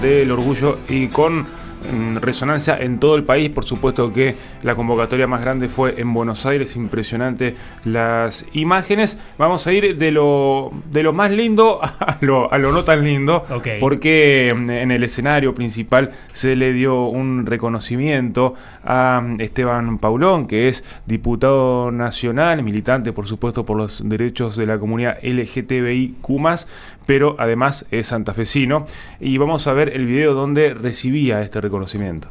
del orgullo y con resonancia en todo el país. Por supuesto que la convocatoria más grande fue en Buenos Aires, impresionante las imágenes. Vamos a ir de lo más lindo a lo no tan lindo, okay, porque en el escenario principal se le dio un reconocimiento a Esteban Paulón, que es diputado nacional, militante por supuesto por los derechos de la comunidad LGTBIQ+, pero además es santafesino, y vamos a ver el video donde recibía este reconocimiento.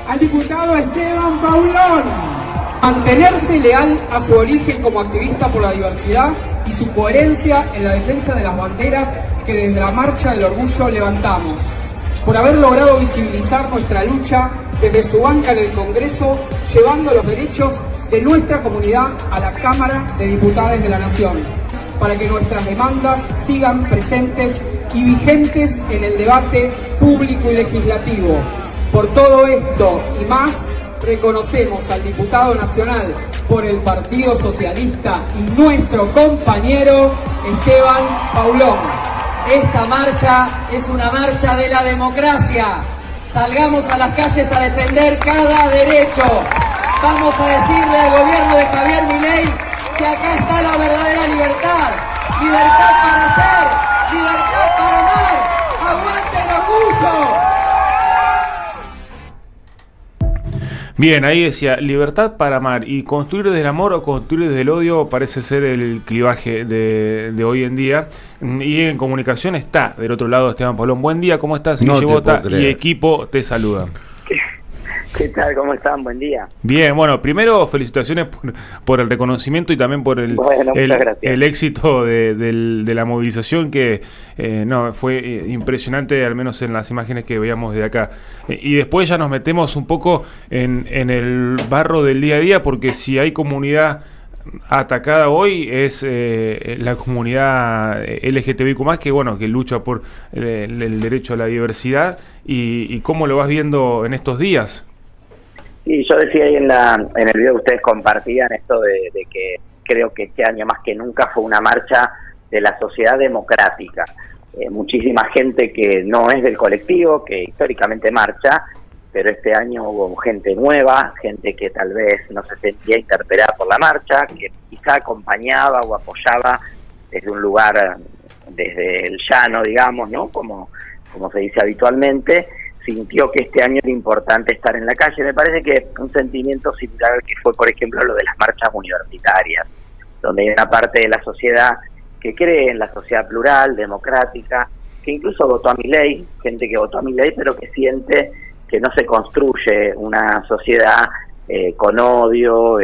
Al diputado Esteban Paulón, mantenerse leal a su origen como activista por la diversidad y su coherencia en la defensa de las banderas que desde la Marcha del Orgullo levantamos, por haber logrado visibilizar nuestra lucha desde su banca en el Congreso, llevando los derechos de nuestra comunidad a la Cámara de Diputados de la Nación, para que nuestras demandas sigan presentes y vigentes en el debate público y legislativo. Por todo esto y más, reconocemos al diputado nacional por el Partido Socialista y nuestro compañero Esteban Paulón. Esta marcha es una marcha de la democracia. Salgamos a las calles a defender cada derecho. Vamos a decirle al gobierno de Javier Milei que acá está la verdadera libertad. Libertad para ser, libertad para amar. ¡Aguante el orgullo! Bien, ahí decía, libertad para amar, y construir desde el amor o construir desde el odio parece ser el clivaje de hoy en día. Y en comunicación está del otro lado Esteban Paulón. Buen día, ¿cómo estás? No Bota y equipo te saludan. ¿Qué tal? ¿Cómo están? Buen día. Bien, bueno, primero felicitaciones por el reconocimiento y también por el éxito de la movilización, que fue impresionante, al menos en las imágenes que veíamos de acá. Y después ya nos metemos un poco en el barro del día a día, porque si hay comunidad atacada hoy es la comunidad LGTBIQ+, que lucha por el derecho a la diversidad. ¿Y cómo lo vas viendo en estos días? Sí, yo decía ahí en el video que ustedes compartían esto de que creo que este año más que nunca fue una marcha de la sociedad democrática. Muchísima gente que no es del colectivo, que históricamente marcha, pero este año hubo gente nueva, gente que tal vez no se sentía interpelada por la marcha, que quizá acompañaba o apoyaba desde un lugar, desde el llano, digamos, ¿no? Como se dice habitualmente, sintió que este año era importante estar en la calle. Me parece que un sentimiento similar al que fue, por ejemplo, lo de las marchas universitarias, donde hay una parte de la sociedad que cree en la sociedad plural, democrática, que incluso votó a Milei, gente que votó a Milei, pero que siente que no se construye una sociedad con odio,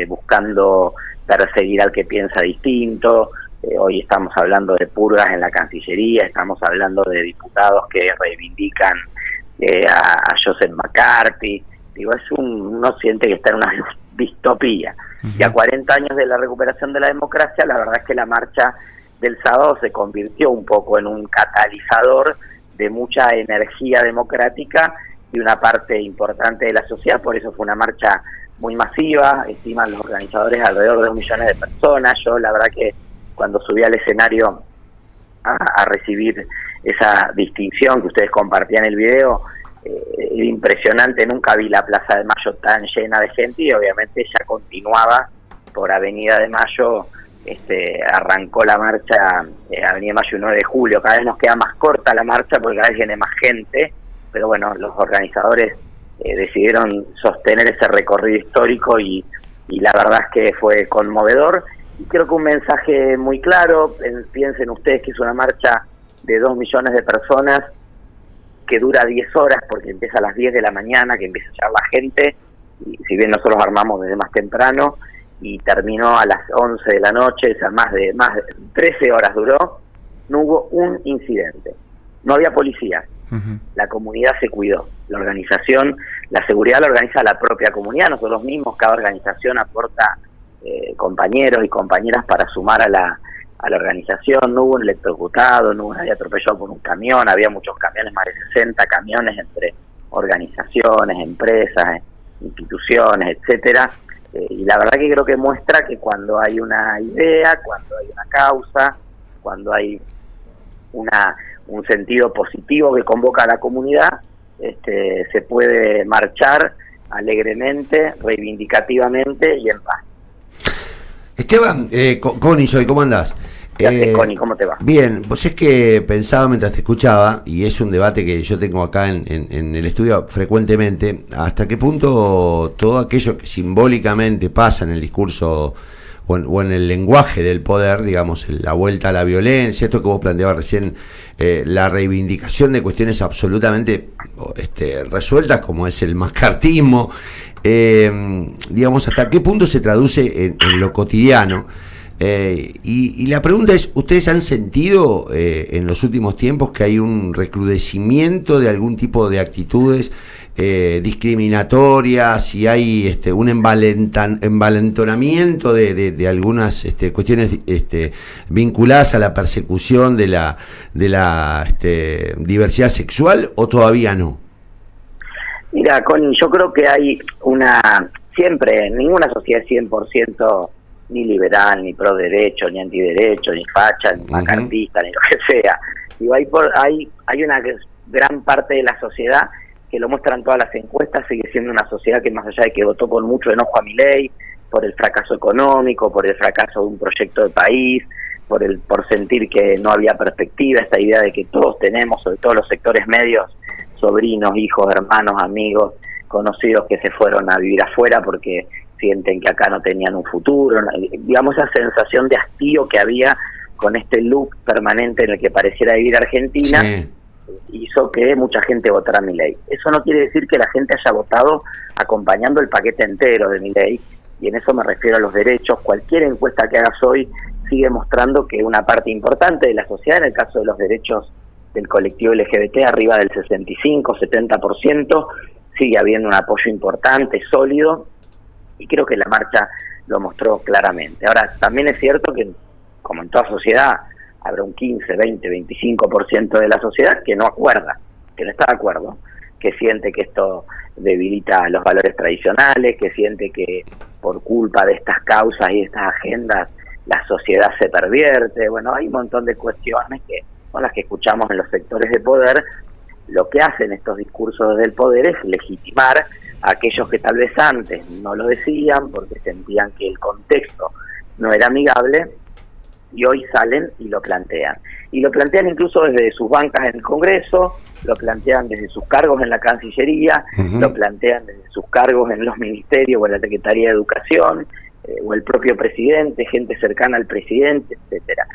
buscando perseguir al que piensa distinto. Hoy estamos hablando de purgas en la Cancillería, estamos hablando de diputados que reivindican a Joseph McCarthy. Digo, uno siente que está en una distopía. Y a 40 años de la recuperación de la democracia, la verdad es que la marcha del sábado se convirtió un poco en un catalizador de mucha energía democrática y una parte importante de la sociedad. Por eso fue una marcha muy masiva, estiman los organizadores alrededor de 2 millones de personas. Yo la verdad que cuando subí al escenario a recibir esa distinción que ustedes compartían en el video, era impresionante. Nunca vi la Plaza de Mayo tan llena de gente, y obviamente ya continuaba por Avenida de Mayo. Arrancó la marcha Avenida de Mayo y 9 de Julio. Cada vez nos queda más corta la marcha porque cada vez viene más gente, pero bueno, los organizadores decidieron sostener ese recorrido histórico y la verdad es que fue conmovedor. Y creo que un mensaje muy claro. Piensen ustedes que es una marcha de 2 millones de personas que dura 10 horas, porque empieza a las 10 de la mañana, que empieza a llegar la gente, y si bien nosotros armamos desde más temprano, y terminó a las 11 de la noche, o sea, más de 13 horas duró. No hubo un incidente, no había policía. La comunidad se cuidó, la organización, la seguridad la organiza la propia comunidad, nosotros mismos, cada organización aporta compañeros y compañeras para sumar a la organización. No hubo un electrocutado, no hubo nadie atropellado por un camión, había muchos camiones, más de 60 camiones entre organizaciones, empresas, instituciones, etcétera. Y la verdad que creo que muestra que cuando hay una idea, cuando hay una causa, cuando hay un sentido positivo que convoca a la comunidad, se puede marchar alegremente, reivindicativamente y en paz. Esteban, Connie soy, ¿cómo andás? Connie, ¿cómo te va? Bien, pues es que pensaba mientras te escuchaba, y es un debate que yo tengo acá en el estudio frecuentemente, hasta qué punto todo aquello que simbólicamente pasa en el discurso o en el lenguaje del poder, digamos, la vuelta a la violencia, esto que vos planteabas recién, la reivindicación de cuestiones absolutamente resueltas, como es el mascartismo, digamos, hasta qué punto se traduce en lo cotidiano. Y la pregunta es, ¿ustedes han sentido en los últimos tiempos que hay un recrudecimiento de algún tipo de actitudes discriminatorias, y hay un envalentonamiento de algunas cuestiones vinculadas a la persecución de la diversidad sexual, o todavía no? Mira, yo creo que hay siempre, ninguna sociedad es 100% ni liberal, ni pro derecho, ni antiderecho, ni facha, ni macartista, ni lo que sea. Digo, hay una gran parte de la sociedad, que lo muestran todas las encuestas, sigue siendo una sociedad que, más allá de que votó con mucho enojo a Milei, por el fracaso económico, por el fracaso de un proyecto de país, por sentir que no había perspectiva, esta idea de que todos tenemos, sobre todo los sectores medios, sobrinos, hijos, hermanos, amigos, conocidos que se fueron a vivir afuera porque sienten que acá no tenían un futuro, digamos, esa sensación de hastío que había con este look permanente en el que pareciera vivir Argentina, sí, hizo que mucha gente votara a Milei. Eso no quiere decir que la gente haya votado acompañando el paquete entero de Milei, y en eso me refiero a los derechos. Cualquier encuesta que hagas hoy sigue mostrando que una parte importante de la sociedad, en el caso de los derechos del colectivo LGBT, arriba del 65-70%, sigue habiendo un apoyo importante, sólido, y creo que la marcha lo mostró claramente. Ahora, también es cierto que, como en toda sociedad, habrá un 15, 20, 25% de la sociedad que no acuerda, que no está de acuerdo, que siente que esto debilita los valores tradicionales, que siente que por culpa de estas causas y estas agendas la sociedad se pervierte. Bueno, hay un montón de cuestiones que son las que escuchamos en los sectores de poder. Lo que hacen estos discursos desde el poder es legitimar a aquellos que tal vez antes no lo decían porque sentían que el contexto no era amigable, y hoy salen y lo plantean. Y lo plantean incluso desde sus bancas en el Congreso, lo plantean desde sus cargos en la Cancillería, lo plantean desde sus cargos en los ministerios o en la Secretaría de Educación, o el propio presidente, gente cercana al presidente, etcétera.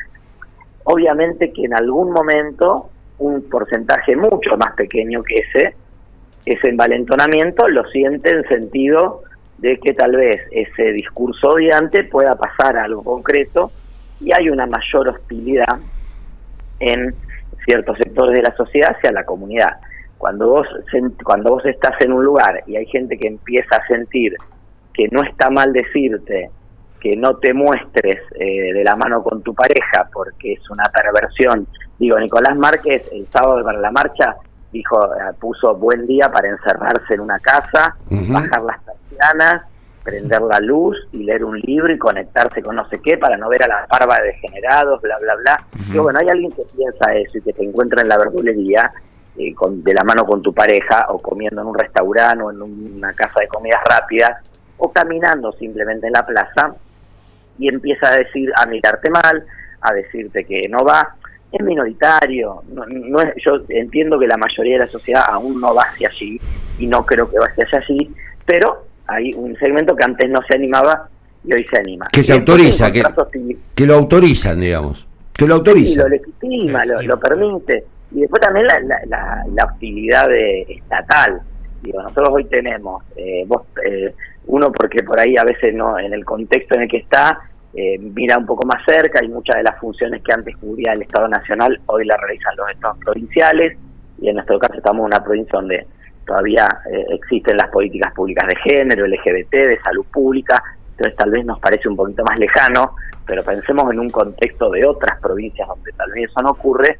Obviamente que en algún momento un porcentaje mucho más pequeño que ese envalentonamiento lo siente en sentido de que tal vez ese discurso odiante pueda pasar a algo concreto, y hay una mayor hostilidad en ciertos sectores de la sociedad hacia la comunidad. Cuando vos estás en un lugar y hay gente que empieza a sentir que no está mal decirte que no te muestres de la mano con tu pareja porque es una perversión. Digo, Nicolás Márquez el sábado para la marcha puso buen día para encerrarse en una casa, bajar las persianas, prender la luz y leer un libro y conectarse con no sé qué para no ver a la parva de degenerados, bla, bla, bla. Digo, bueno, hay alguien que piensa eso y que te encuentra en la verdulería de la mano con tu pareja, o comiendo en un restaurante o en una casa de comidas rápidas, o caminando simplemente en la plaza, y empieza a mirarte mal, a decirte que no va. Es minoritario, yo entiendo que la mayoría de la sociedad aún no va hacia allí, y no creo que vaya hacia allí, pero hay un segmento que antes no se animaba y hoy se anima. Que se autoriza, que lo autorizan, digamos. Que lo autorizan. Sí, lo legitima, lo permite. Y después también la hostilidad estatal. Digo, nosotros hoy tenemos, uno porque por ahí a veces no, en el contexto en el que está, mira un poco más cerca, y muchas de las funciones que antes cubría el Estado Nacional hoy la realizan los estados provinciales, y en nuestro caso estamos en una provincia donde todavía existen las políticas públicas de género, LGBT, de salud pública, entonces tal vez nos parece un poquito más lejano, pero pensemos en un contexto de otras provincias donde tal vez eso no ocurre.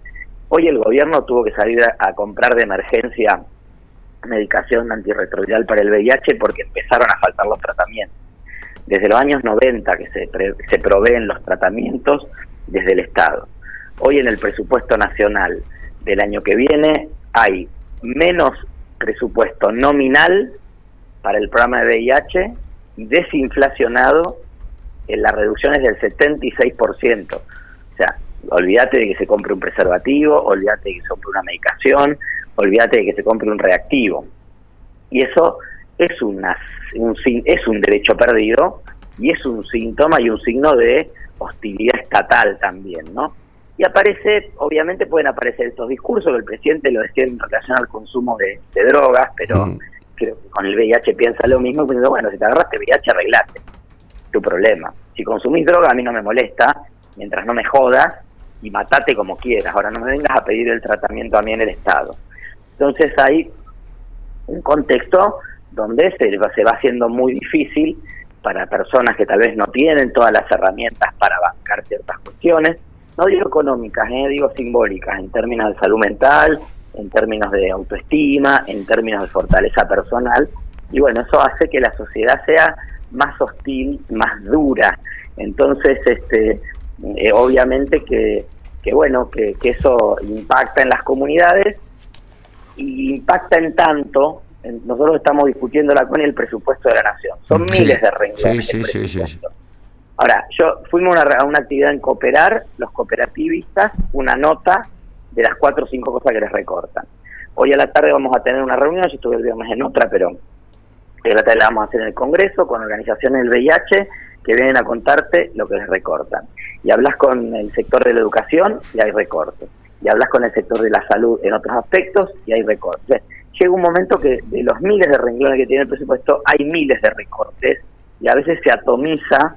Hoy el gobierno tuvo que salir a comprar de emergencia medicación antirretroviral para el VIH porque empezaron a faltar los tratamientos. Desde los años 90 que se proveen los tratamientos desde el Estado. Hoy en el presupuesto nacional del año que viene hay menos presupuesto nominal para el programa de VIH y desinflacionado en las reducciones del 76%. O sea, olvídate de que se compre un preservativo, olvídate de que se compre una medicación, olvídate de que se compre un reactivo. Y eso es es un derecho perdido y es un síntoma y un signo de hostilidad estatal también, ¿no? Y obviamente pueden aparecer estos discursos, que el presidente lo decía en relación al consumo de drogas, pero creo que con el VIH piensa lo mismo, pero bueno, si te agarraste VIH, arreglate tu problema. Si consumís droga, a mí no me molesta, mientras no me jodas, y matate como quieras. Ahora no me vengas a pedir el tratamiento a mí en el Estado. Entonces hay un contexto donde se va haciendo muy difícil para personas que tal vez no tienen todas las herramientas para bancar ciertas cuestiones, no digo económicas, digo simbólicas, en términos de salud mental, en términos de autoestima, en términos de fortaleza personal, y bueno, eso hace que la sociedad sea más hostil, más dura. Entonces, obviamente que eso impacta en las comunidades y impacta en tanto. Nosotros estamos discutiendo la CONI el presupuesto de la Nación. Son miles de renglones. Sí. Ahora, fuimos a una actividad en Cooperar, los cooperativistas, una nota de las 4 o 5 cosas que les recortan. Hoy a la tarde vamos a tener una reunión, yo estuve el viernes en otra, pero hoy a la tarde la vamos a hacer en el Congreso con organizaciones del VIH que vienen a contarte lo que les recortan. Y hablas con el sector de la educación y hay recortes. Y hablas con el sector de la salud en otros aspectos y hay recortes. O sea, llega un momento que de los miles de renglones que tiene el presupuesto hay miles de recortes y a veces se atomiza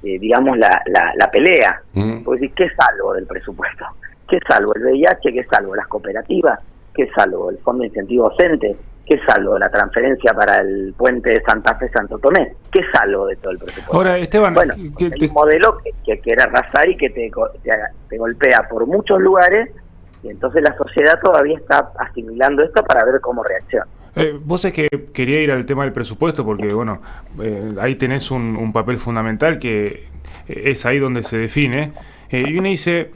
la pelea. Porque decir, ¿qué salvo del presupuesto? ¿Qué salvo el VIH? ¿Qué salvo las cooperativas? ¿Qué salvo el Fondo de Incentivo Docente? ¿Qué salvo la transferencia para el puente de Santa Fe-Santo Tomé? ¿Qué salvo de todo el presupuesto? Ahora, Esteban, bueno, hay un modelo que quiere arrasar y que te golpea por muchos lugares, y entonces la sociedad todavía está asimilando esto para ver cómo reacciona. Vos es que quería ir al tema del presupuesto porque, bueno, ahí tenés un papel fundamental que es ahí donde se define. Y uno dice,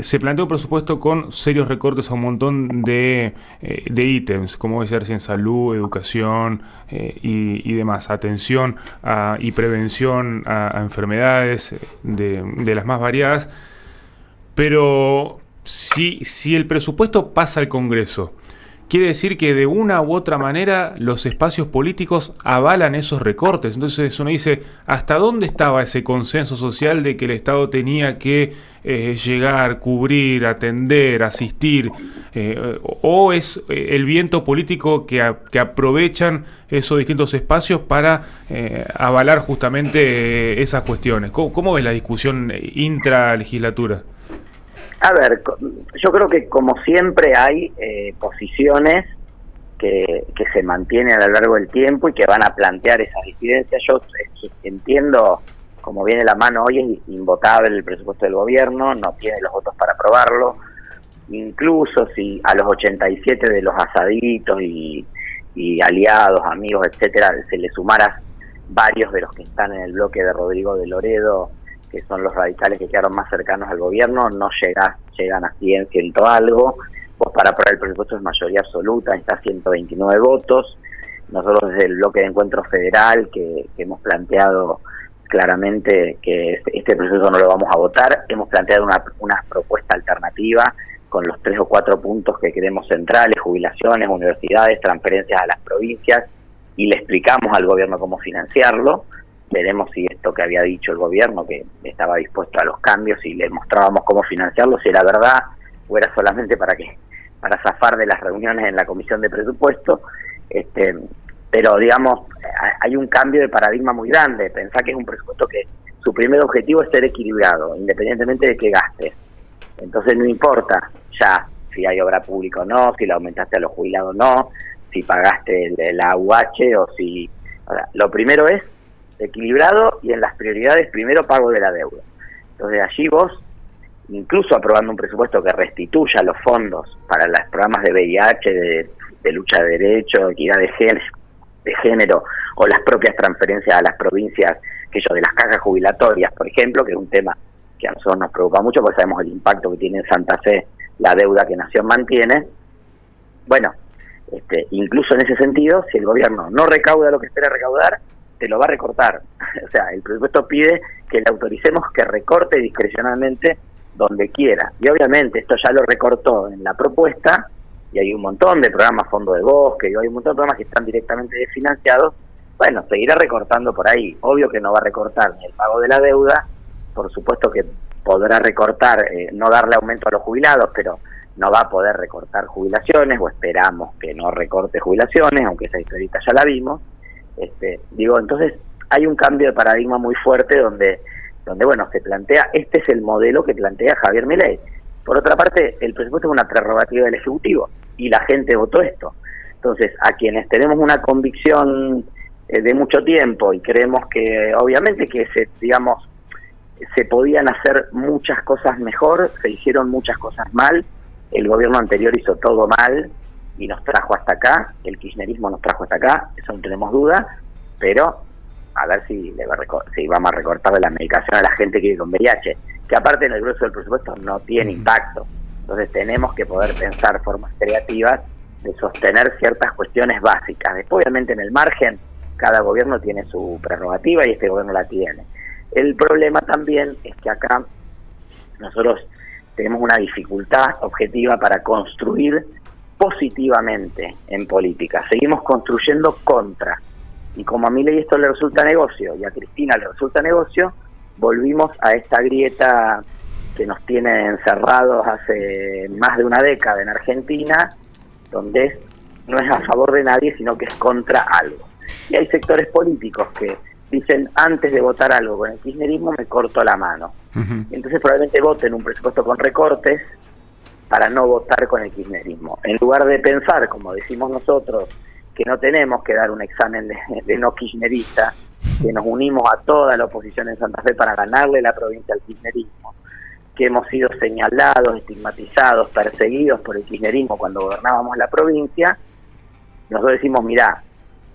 se plantea un presupuesto con serios recortes a un montón de ítems, como debe ser en salud, educación y demás, atención y prevención a enfermedades de las más variadas. Pero si el presupuesto pasa al Congreso, quiere decir que de una u otra manera los espacios políticos avalan esos recortes. Entonces uno dice, ¿hasta dónde estaba ese consenso social de que el Estado tenía que llegar, cubrir, atender, asistir? ¿O es el viento político que aprovechan esos distintos espacios para avalar justamente esas cuestiones? ¿Cómo ves la discusión intralegislatura? A ver, yo creo que como siempre hay posiciones que se mantienen a lo largo del tiempo y que van a plantear esas disidencias. Yo entiendo, como viene la mano hoy, es invotable el presupuesto del gobierno, no tiene los votos para aprobarlo. Incluso si a los 87 de los asaditos y aliados, amigos, etcétera, se le sumaras varios de los que están en el bloque de Rodrigo de Loredo, que son los radicales que quedaron más cercanos al gobierno, no llegan a 100 algo. Vos para aprobar el presupuesto es mayoría absoluta, está a 129 votos. Nosotros desde el bloque de Encuentro Federal, que hemos planteado claramente que este presupuesto no lo vamos a votar, hemos planteado una propuesta alternativa con los 3 o 4 puntos que queremos centrales: jubilaciones, universidades, transferencias a las provincias, y le explicamos al gobierno cómo financiarlo. Veremos si esto que había dicho el gobierno, que estaba dispuesto a los cambios, y le mostrábamos cómo financiarlo, si era verdad o era solamente para zafar de las reuniones en la Comisión de Presupuesto. Pero digamos, hay un cambio de paradigma muy grande. Pensá que es un presupuesto que su primer objetivo es ser equilibrado, independientemente de qué gastes. Entonces no importa ya si hay obra pública o no, si la aumentaste a los jubilados o no, si pagaste la AUH o si... Ahora, lo primero es equilibrado, y en las prioridades primero pago de la deuda. Entonces allí vos, incluso aprobando un presupuesto que restituya los fondos para los programas de VIH, de lucha de derechos, equidad de género, o las propias transferencias a las provincias, de las cajas jubilatorias, por ejemplo, que es un tema que a nosotros nos preocupa mucho porque sabemos el impacto que tiene en Santa Fe la deuda que Nación mantiene. Bueno, incluso en ese sentido, si el gobierno no recauda lo que espera recaudar, te lo va a recortar. O sea, el presupuesto pide que le autoricemos que recorte discrecionalmente donde quiera. Y obviamente esto ya lo recortó en la propuesta, y hay un montón de programas Fondo de Bosque, y hay un montón de programas que están directamente desfinanciados. Bueno, seguirá recortando por ahí. Obvio que no va a recortar ni el pago de la deuda, por supuesto que podrá recortar, no darle aumento a los jubilados, pero no va a poder recortar jubilaciones, o esperamos que no recorte jubilaciones, aunque esa historieta ya la vimos. Entonces hay un cambio de paradigma muy fuerte donde bueno, se plantea, este es el modelo que plantea Javier Milei. Por otra parte, el presupuesto es una prerrogativa del Ejecutivo, y la gente votó esto. Entonces, a quienes tenemos una convicción de mucho tiempo y creemos que, obviamente, que se podían hacer muchas cosas mejor, se hicieron muchas cosas mal, el gobierno anterior hizo todo mal y nos trajo hasta acá, el kirchnerismo nos trajo hasta acá, eso no tenemos duda, pero a ver si vamos a recortarle la medicación a la gente que vive con VIH, que aparte en el grueso del presupuesto no tiene impacto. Entonces tenemos que poder pensar formas creativas de sostener ciertas cuestiones básicas. Después, obviamente, en el margen, cada gobierno tiene su prerrogativa y este gobierno la tiene. El problema también es que acá nosotros tenemos una dificultad objetiva para construir positivamente en política. Seguimos construyendo contra. Y como a Milei esto le resulta negocio y a Cristina le resulta negocio, volvimos a esta grieta que nos tiene encerrados hace más de una década en Argentina, donde no es a favor de nadie, sino que es contra algo. Y hay sectores políticos que dicen, antes de votar algo con el kirchnerismo me corto la mano. Entonces probablemente voten un presupuesto con recortes para no votar con el kirchnerismo. En lugar de pensar, como decimos nosotros, que no tenemos que dar un examen de no kirchnerista, que nos unimos a toda la oposición en Santa Fe para ganarle la provincia al kirchnerismo, que hemos sido señalados, estigmatizados, perseguidos por el kirchnerismo cuando gobernábamos la provincia. Nosotros decimos, mirá,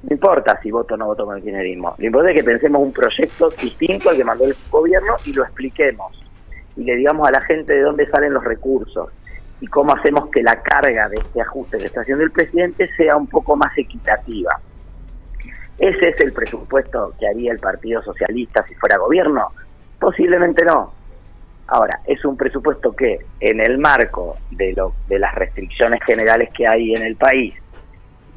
no importa si voto o no voto con el kirchnerismo, lo importante es que pensemos un proyecto distinto al que mandó el gobierno y lo expliquemos, y le digamos a la gente de dónde salen los recursos, y cómo hacemos que la carga de este ajuste que está haciendo el presidente sea un poco más equitativa. ¿Ese es el presupuesto que haría el Partido Socialista si fuera gobierno? Posiblemente no. Ahora, es un presupuesto que, en el marco de las restricciones generales que hay en el país,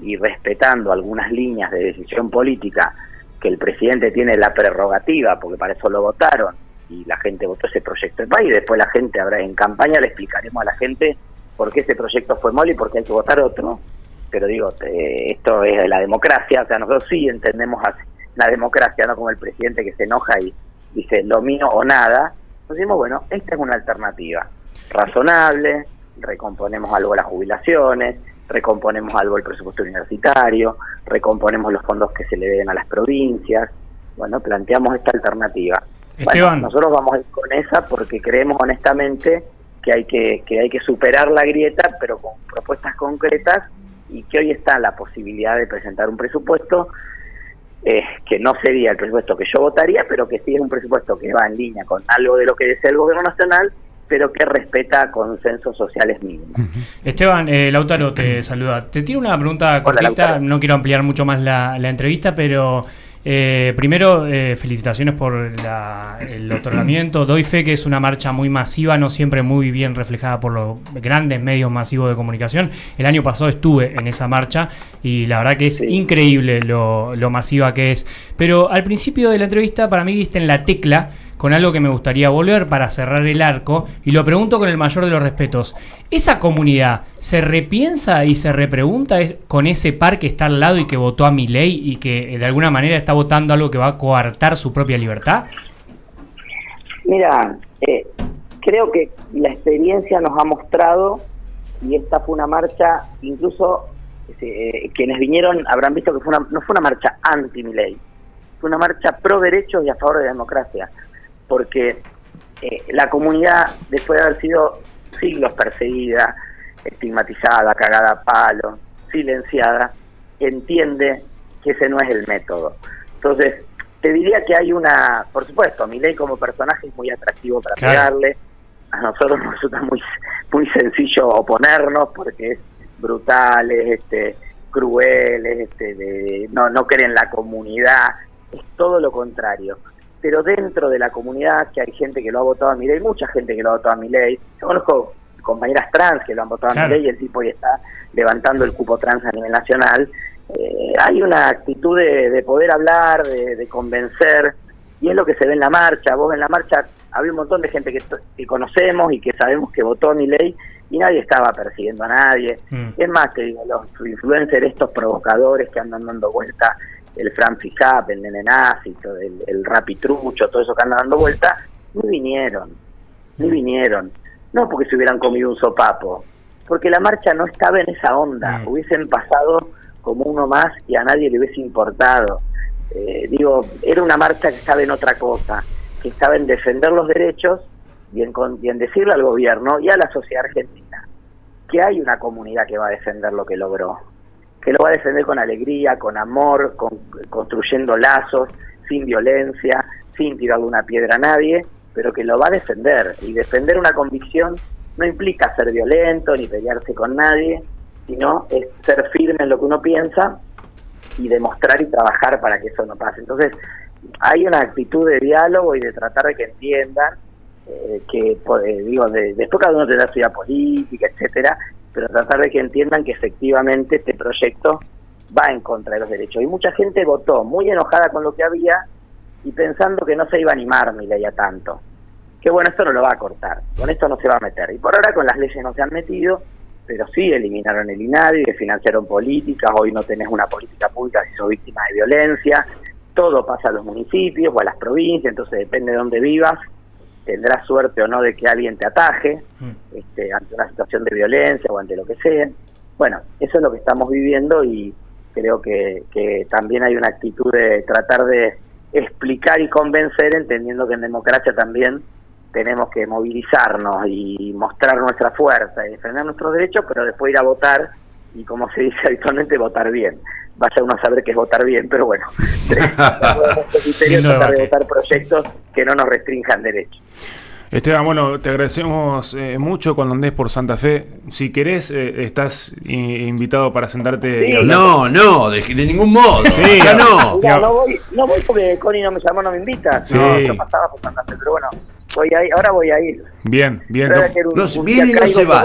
y respetando algunas líneas de decisión política, que el presidente tiene la prerrogativa, porque para eso lo votaron, y la gente votó ese proyecto de país. Después la gente en campaña le explicaremos a la gente por qué ese proyecto fue malo y por qué hay que votar otro. Pero digo, esto es la democracia. O sea, nosotros sí entendemos la democracia, no como el presidente que se enoja y dice lo mío o nada. Entonces decimos, bueno, esta es una alternativa razonable, recomponemos algo las jubilaciones, recomponemos algo el presupuesto universitario, recomponemos los fondos que se le deben a las provincias. Bueno, planteamos esta alternativa. Esteban. Bueno, nosotros vamos a ir con esa porque creemos honestamente que hay que superar la grieta, pero con propuestas concretas, y que hoy está la posibilidad de presentar un presupuesto que no sería el presupuesto que yo votaría, pero que sí es un presupuesto que va en línea con algo de lo que desea el gobierno nacional, pero que respeta consensos sociales mínimos. Esteban, Lautaro te saluda. Te tiro una pregunta cortita, no quiero ampliar mucho más la entrevista, pero primero, felicitaciones por el otorgamiento. Doy fe que es una marcha muy masiva, no siempre muy bien reflejada por los grandes medios masivos de comunicación. El año pasado estuve en esa marcha y la verdad que es increíble lo masiva que es. Pero al principio de la entrevista para mí diste en la tecla con algo que me gustaría volver para cerrar el arco, y lo pregunto con el mayor de los respetos. ¿Esa comunidad se repiensa y se repregunta con ese par que está al lado y que votó a Milei y que de alguna manera está votando algo que va a coartar su propia libertad? Mira, creo que la experiencia nos ha mostrado, y esta fue una marcha, incluso quienes vinieron habrán visto que no fue una marcha anti-Milei, fue una marcha pro derechos y a favor de la democracia. Porque la comunidad, después de haber sido siglos perseguida, estigmatizada, cagada a palo, silenciada, entiende que ese no es el método. Entonces, te diría que hay por supuesto, Milei como personaje es muy atractivo para pegarle, a nosotros nos resulta muy sencillo oponernos porque es brutales, crueles, no creen en la comunidad, es todo lo contrario. Pero dentro de la comunidad, que hay gente que lo ha votado a Milei, mucha gente que lo ha votado a Milei, yo conozco compañeras trans que lo han votado a Milei y el tipo ya está levantando el cupo trans a nivel nacional. Hay una actitud de poder hablar, de convencer, y es lo que se ve en la marcha. Vos en la marcha había un montón de gente que conocemos y que sabemos que votó a Milei y nadie estaba persiguiendo a nadie. Es más, te digo, los influencers, estos provocadores que andan dando vuelta, el Fran Fijap, el Nene Nazi, el Rapitrucho, todo eso que andan dando vuelta, ni vinieron. No porque se hubieran comido un sopapo, porque la marcha no estaba en esa onda. Hubiesen pasado como uno más y a nadie le hubiese importado. Era una marcha que estaba en otra cosa, que estaba en defender los derechos y en decirle al gobierno y a la sociedad argentina que hay una comunidad que va a defender lo que logró, que lo va a defender con alegría, con amor, construyendo lazos, sin violencia, sin tirarle una piedra a nadie, pero que lo va a defender. Y defender una convicción no implica ser violento ni pelearse con nadie, sino es ser firme en lo que uno piensa y demostrar y trabajar para que eso no pase. Entonces, hay una actitud de diálogo y de tratar de que entiendan después cada uno tendrá su idea política, etcétera, pero tratar de que entiendan que efectivamente este proyecto va en contra de los derechos. Y mucha gente votó muy enojada con lo que había y pensando que no se iba a animar Milei a tanto. Que bueno, esto no lo va a cortar, con esto no se va a meter. Y por ahora con las leyes no se han metido, pero sí eliminaron el INADI, que financiaron políticas. Hoy no tenés una política pública si sos víctima de violencia. Todo pasa a los municipios o a las provincias, entonces depende de dónde vivas, tendrás suerte o no de que alguien te ataje ante una situación de violencia o ante lo que sea. Bueno, eso es lo que estamos viviendo y creo que también hay una actitud de tratar de explicar y convencer, entendiendo que en democracia también tenemos que movilizarnos y mostrar nuestra fuerza y defender nuestros derechos, pero después ir a votar y, como se dice habitualmente, votar bien. Vaya uno a saber qué es votar bien, pero bueno, tratar de votar proyectos que no nos restrinjan derechos. Esteban, bueno, te agradecemos mucho cuando andes por Santa Fe. Si querés, estás invitado para sentarte. Sí. No, de ningún modo. Sí, ya no. Mirá, no voy porque Connie no me llamó, no me invita. Sí. No, yo pasaba por Santa Fe, pero bueno, ahora voy a ir. Bien. Viene y no se va.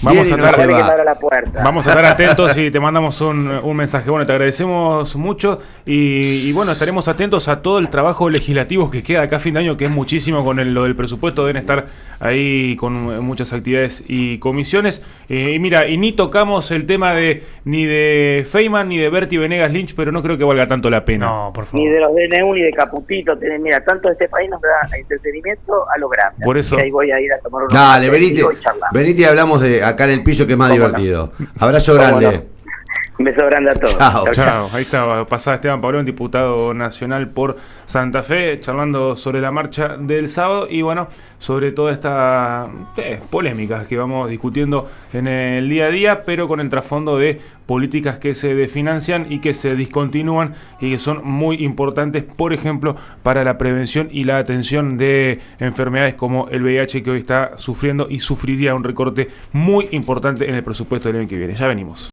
Vamos a estar atentos y te mandamos un mensaje. Bueno, te agradecemos mucho y bueno, estaremos atentos a todo el trabajo legislativo que queda acá a fin de año, que es muchísimo con lo del presupuesto. Deben estar ahí con muchas actividades y comisiones. Y mira, ni tocamos el tema ni de Feynman ni de Berti Venegas Lynch, pero no creo que valga tanto la pena. No, por favor. Ni de los DNU ni de Caputito. Mira, tanto este país nos da entretenimiento a lo grande. Por eso. Y ahí voy a ir a tomar unos Dale, venite y hablamos de acá en el piso, que es más divertido. Abrazo grande. Un beso grande a todos. Chao. Ahí estaba, pasaba Esteban Paulón, diputado nacional por Santa Fe, charlando sobre la marcha del sábado y bueno, sobre todas estas polémicas que vamos discutiendo en el día a día, pero con el trasfondo de políticas que se desfinancian y que se discontinúan y que son muy importantes, por ejemplo, para la prevención y la atención de enfermedades como el VIH, que hoy está sufriendo y sufriría un recorte muy importante en el presupuesto del año que viene. Ya venimos.